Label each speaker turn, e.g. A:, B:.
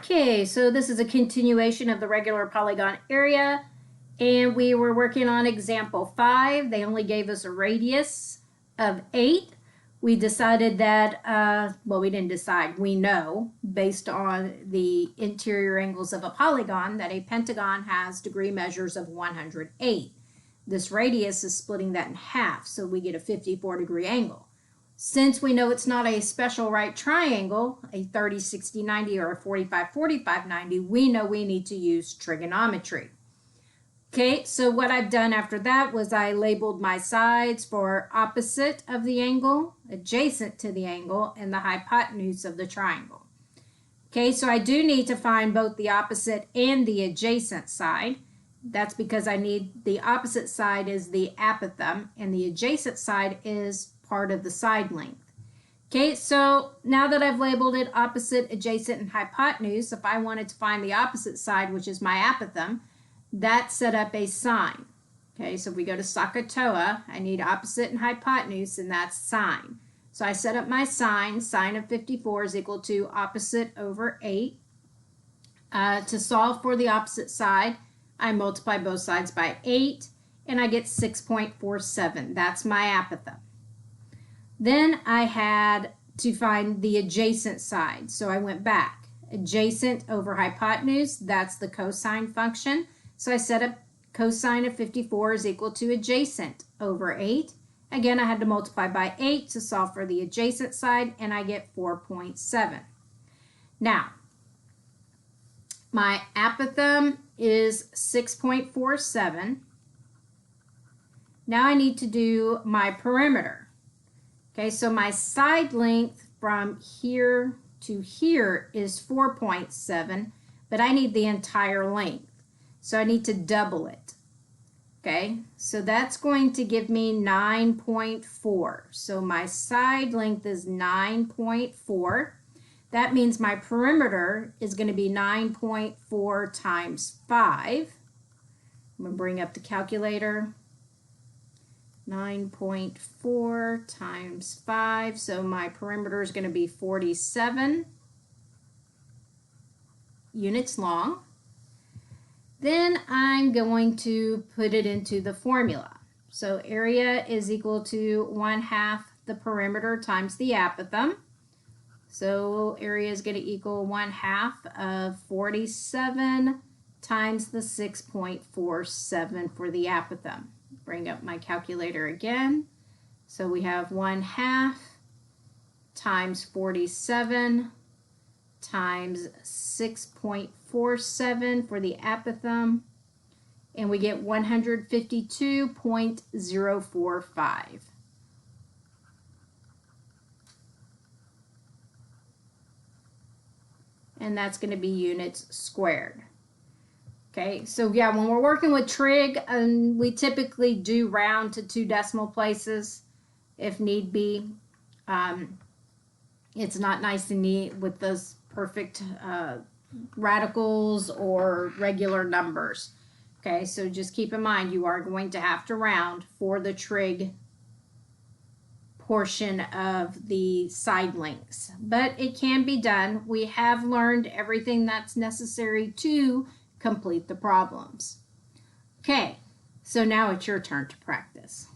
A: Okay, so this is a continuation of the regular polygon area, and we were working on example 5. They only gave us a radius of 8. We decided that, well, we didn't decide, we know, based on the interior angles of a polygon, that a pentagon has degree measures of 108. This radius is splitting that in half, so we get a 54-degree angle. Since we know it's not a special right triangle, a 30, 60, 90, or a 45, 45, 90, we know we need to use trigonometry. Okay, so what I've done after that was I labeled my sides for opposite of the angle, adjacent to the angle, and the hypotenuse of the triangle. Okay, so I do need to find both the opposite and the adjacent side. That's because I need the opposite side is the apothem, and the adjacent side is part of the side length. Okay, so now that I've labeled it opposite, adjacent, and hypotenuse, if I wanted to find the opposite side, which is my apothem, that set up a sine. Okay, so if we go to SOHCAHTOA, I need opposite and hypotenuse, and that's sine. So I set up my sine. Sine of 54 is equal to opposite over 8. To solve for the opposite side, I multiply both sides by 8, and I get 6.47. That's my apothem. Then I had to find the adjacent side. So I went back. Adjacent over hypotenuse, that's the cosine function. So I set up cosine of 54 is equal to adjacent over 8. Again, I had to multiply by 8 to solve for the adjacent side, and I get 4.7. Now, my apothem is 6.47. Now I need to do my perimeter. Okay, so my side length from here to here is 4.7, but I need the entire length. So I need to double it. Okay, so that's going to give me 9.4. So my side length is 9.4. That means my perimeter is going to be 9.4 times 5. I'm going to bring up the calculator. 9.4 times 5, so my perimeter is going to be 47 units long. Then I'm going to put it into the formula. So area is equal to 1/2 the perimeter times the apothem. So area is going to equal 1/2 of 47 times the 6.47 for the apothem. Bring up my calculator again. So we have 1/2 times 47 times 6.47 for the apothem, and we get 152.045. And that's going to be units squared. Okay, so yeah, when we're working with trig, we typically do round to 2 decimal places if need be. It's not nice and neat with those perfect radicals or regular numbers. Okay, so just keep in mind you are going to have to round for the trig portion of the side lengths, but it can be done. We have learned everything that's necessary to complete the problems. Okay, so now it's your turn to practice.